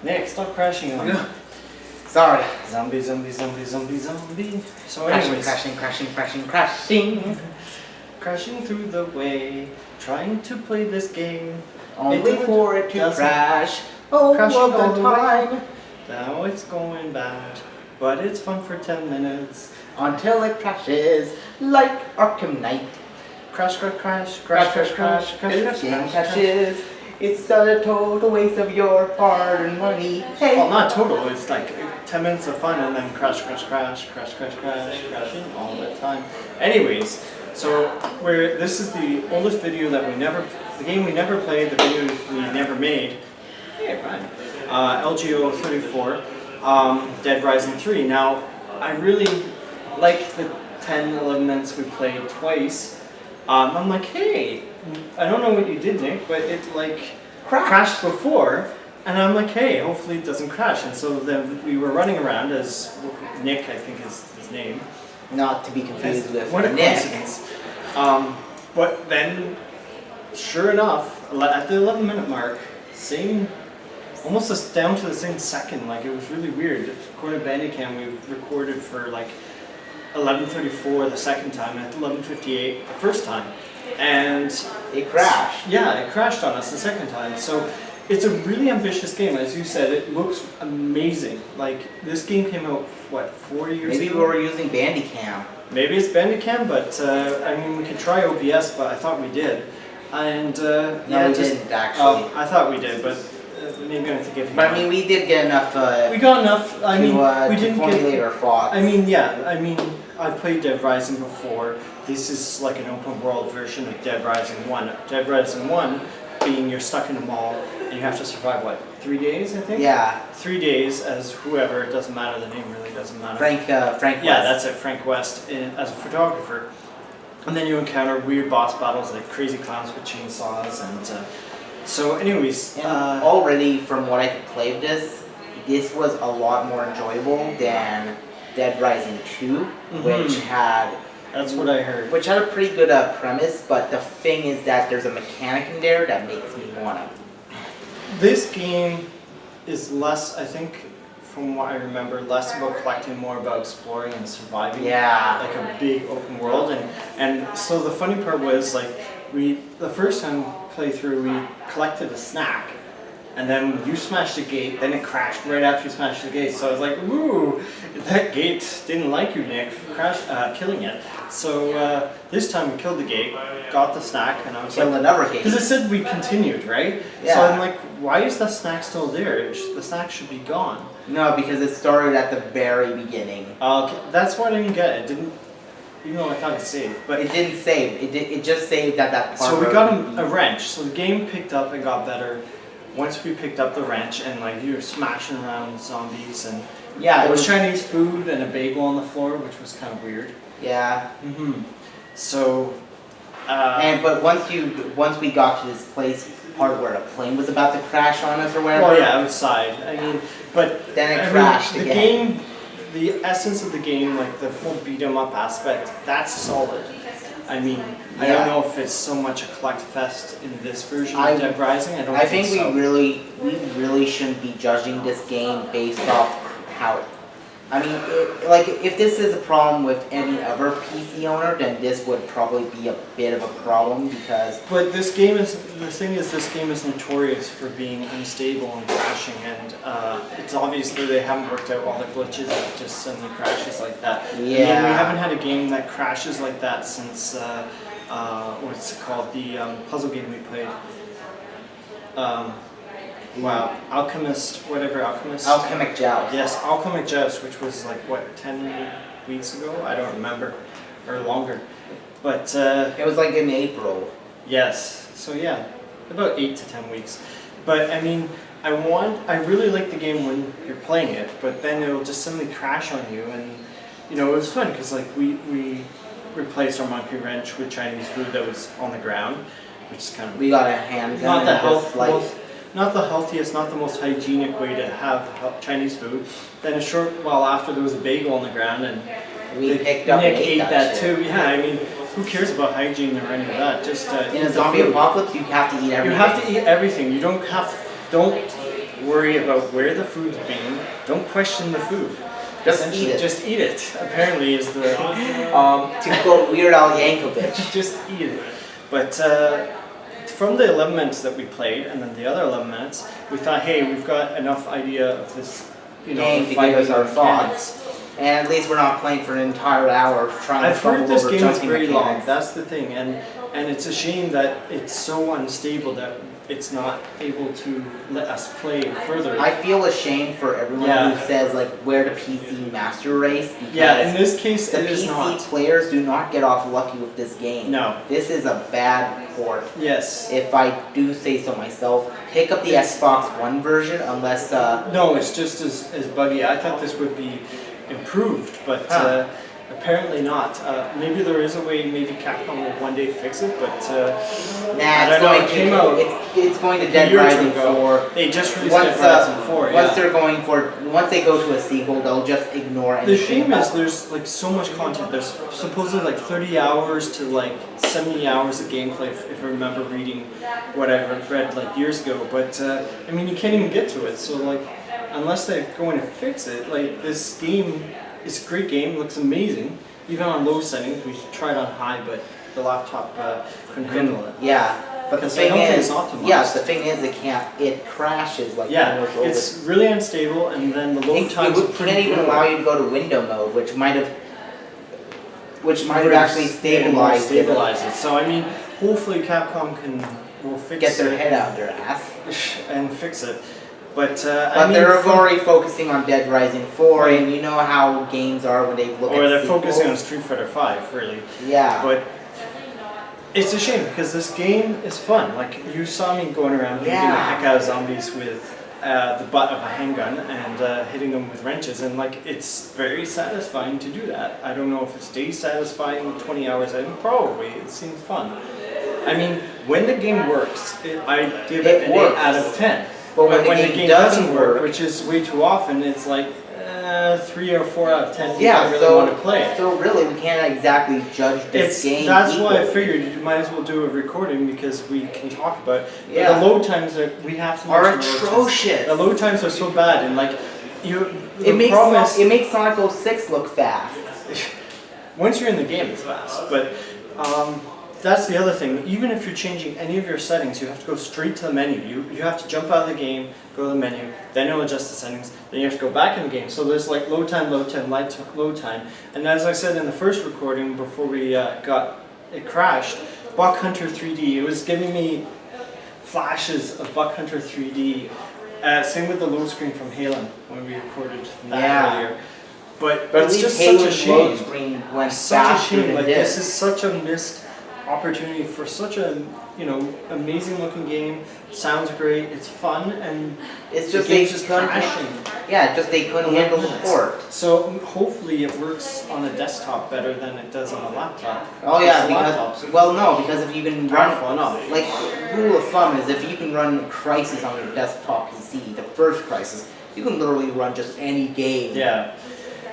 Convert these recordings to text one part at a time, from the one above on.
Nick, stop crashing on me. Sorry. Zombie. So Crashing, anyways, crashing through the way, trying to play this game. Only for it to doesn't- crash all crashing of all the the time. Now it's going bad, but it's fun for 10 minutes. Until it crashes like Arkham Knight. Crash. This game crashes. It's a total waste of your hard-earned money. Hey. Well, not total. It's like 10 minutes of fun and then crashing all the time. Anyways, so this is the oldest video that the game we never played, the video we never made. Hey, Brian. LGO 34, Dead Rising 3. Now, I really like the 10-11 minutes we played twice. I'm like, hey, I don't know what you did, Nick, but it like crashed before, and I'm like, hey, hopefully it doesn't crash. And so then we were running around as Nick, I think is his name. Not to be confused with What a Nick. coincidence. But then, sure enough, at the 11-minute mark, almost down to the same second, like it was really weird. According to Bandicam, we recorded for like 11:34 the second time, and at 11:58 the first time. And it crashed. Yeah, it crashed on us the second time. So it's a really ambitious game. As you said, it looks amazing. Like, this game came out, what, 4 years ago? Maybe we were using Bandicam. Maybe it's Bandicam, but I mean, we could try OBS, but I thought we did. And no, we didn't actually. I thought we did, but maybe I'm thinking. But I mean, we did get enough. We got enough. I mean, we to didn't formulate our thoughts. I mean, yeah. I mean, I've played Dead Rising before. This is like an open world version of Dead Rising 1. Dead Rising 1 being you're stuck in a mall and you have to survive, what, 3 days, I think? Yeah. 3 days as whoever, it doesn't matter, the name really doesn't matter. Frank West. Yeah, that's it, Frank West, as a photographer. And then you encounter weird boss battles like crazy clowns with chainsaws and so anyways. And already from what I could play of this was a lot more enjoyable than Dead Rising 2, which had... That's what I heard. Which had a pretty good premise, but the thing is that there's a mechanic in there that makes me wanna. This game is less, I think, from what I remember, less about collecting, more about exploring and surviving. Yeah. Like a big open world, and so the funny part was like the first time playthrough we collected a snack. And then you smashed the gate, then it crashed right after you smashed the gate. So I was like, ooh, that gate didn't like you, Nick, killing it. So this time we killed the gate, got the snack, and I was Killed like... another gate. Because it said we continued, right? Yeah. So I'm like, why is the snack still there? The snack should be gone. No, because it started at the very beginning. Okay, that's why I didn't get it. It didn't, even though I thought it saved. But it didn't save. It just saved at that part. So we got a wrench. So the game picked up and got better. Once we picked up the wrench and like you were smashing around zombies and yeah, there was Chinese food and a bagel on the floor, which was kind of weird. Yeah. So. But once we got to this part where a plane was about to crash on us or whatever. Well, yeah, outside. I mean, but then it crashed again. The game, the essence of the game, like the whole beat 'em up aspect, that's solid. I mean, I don't know if it's so much a collect fest in this version of Dead Rising. I think we really shouldn't be judging this game based off how. I mean, like if this is a problem with any other PC owner, then this would probably be a bit of a problem because. But this game is this game is notorious for being unstable and crashing, and it's obviously they haven't worked out all the glitches. It just suddenly crashes like that. Yeah. I mean, we haven't had a game that crashes like that since what's it called, the puzzle game we played. Wow, Alchemic Joust. Yes, Alchemic Joust, which was like, what, 10 weeks ago? I don't remember, or longer. But it was like in April. Yes, so yeah, about 8 to 10 weeks. But I mean, I really like the game when you're playing it, but then it'll just suddenly crash on you, and you know, it was fun because like we replaced our monkey wrench with Chinese food that was on the ground, which is kind of... We got a handgun. Not the healthiest, not the most hygienic way to have Chinese food. Then a short while after, there was a bagel on the ground, and we picked up Nick and ate that too. Yeah, I mean, who cares about hygiene or any of that? Just in a zombie apocalypse, you have to eat everything. You have to eat everything. You don't have don't worry about where the food's being. Don't question the food. Just Essentially, eat it. Just eat it. Apparently, is the To quote Weird Al Yankovic. just eat it. But from the 11 minutes that we played, and then the other 11 minutes, we thought, hey, we've got enough idea of this, Game to give fighting us our mechanics. thoughts. And at least we're not playing for an entire hour trying I've to fumble heard this over game is jumping very long. mechanics. That's the thing, and it's a shame that it's so unstable that it's not able to let us play further. I feel ashamed for everyone Yeah. who says like where the PC master race because Yeah, in this case, the it is PC not. players do not get off lucky with this game. No. This is a bad port. Yes. If I do say so myself, pick up the Xbox One version unless No, it's just as buggy. I thought this would be improved, but Huh. apparently not. Maybe there is a way. Maybe Capcom will one day fix it, but nah, I it's don't know, going it came out it's going to a Dead year or two Rising ago. 4. They just released Once, Dead Rising 4. once Yeah. they're going for once they go to a sequel, they'll just ignore The anything. shame about is there's like so much content. There's supposedly like 30 hours to like 70 hours of gameplay if I remember reading what I read like years ago. But I mean, you can't even get to it. So like, unless they're going to fix it, like this game is a great game. Looks amazing, even on low settings. We tried on high, but the laptop couldn't handle it. Yeah, but the Because I thing don't think is, it's optimized. yeah, the thing is, it crashes like Yeah, almost over. it's really unstable, and then the load It times are pretty can't even good. allow you to go to window mode, which might have Really actually stabilized it. stabilize it. So I mean, hopefully Capcom will fix Get their it head out their ass. and fix it. But I But mean, they're from- already focusing on Dead Rising 4, Right. and you know how games are when they look or at they're sequels. focusing on Street Fighter 5, really. Yeah. But it's a shame because this game is fun. Like you saw me going around beating the Yeah. heck out of zombies with the butt of a handgun and hitting them with wrenches, and like it's very satisfying to do that. I don't know if it stays satisfying 20 hours in. Probably it seems fun. I mean, when the game works, I give it an 8 works. out of 10. But when the game doesn't work, which is way too often, it's like 3 or 4 out of 10. If yeah, I really want to play it. so really we can't exactly judge this game. That's why I equally. figured you might as well do a recording because we can talk about it. But Yeah. the load times we have to Are mention the load times. atrocious. The load times are so bad, and like It the makes problem is, it makes Sonic 06 look fast. once you're in the game, it's fast. But that's the other thing. Even if you're changing any of your settings, you have to go straight to the menu. You have to jump out of the game, go to the menu, then you'll adjust the settings, then you have to go back in the game. So there's like load time, load time. And as I said in the first recording before we it crashed, Buck Hunter 3D, it was giving me flashes of Buck Hunter 3D. Same with the load screen from Halo when we recorded that Yeah. earlier. But But at it's least just such a Halo's shame. load screen went Such a faster shame. than Like this. this is such a missed opportunity for such a amazing looking game. Sounds great. It's fun, and It's the just they game's just couldn't. crashing. Yeah, just they couldn't handle the port. So hopefully it works on a desktop better than it does on a laptop. Oh yeah, Laptops because well no, because if you can run powerful enough. like rule of thumb is if you can run Crisis on your desktop PC, the first Crisis, you can literally run just any game. Yeah.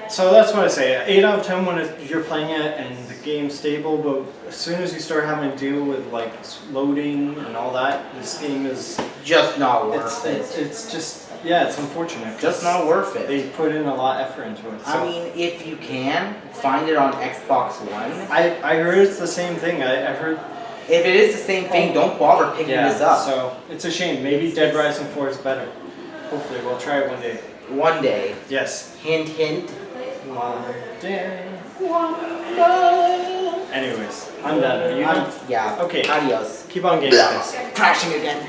So that's what I say. 8 out of 10 when you're playing it and the game's stable, but as soon as you start having to deal with like loading and all that, this game is Just not worth it. it's just it's unfortunate. Just not worth it. They put in a lot of effort into it. So. I mean, if you can find it on Xbox One. I heard it's the same thing. I heard If it is the same thing, don't bother picking this up. So it's a shame. Maybe Dead Rising 4 is better. Hopefully we'll try it one day. One day. Yes. Hint, hint. One day. One day. Anyways, I'm done. Are you done? Yeah. Okay. Adios. Keep on gaming, guys. Crashing again.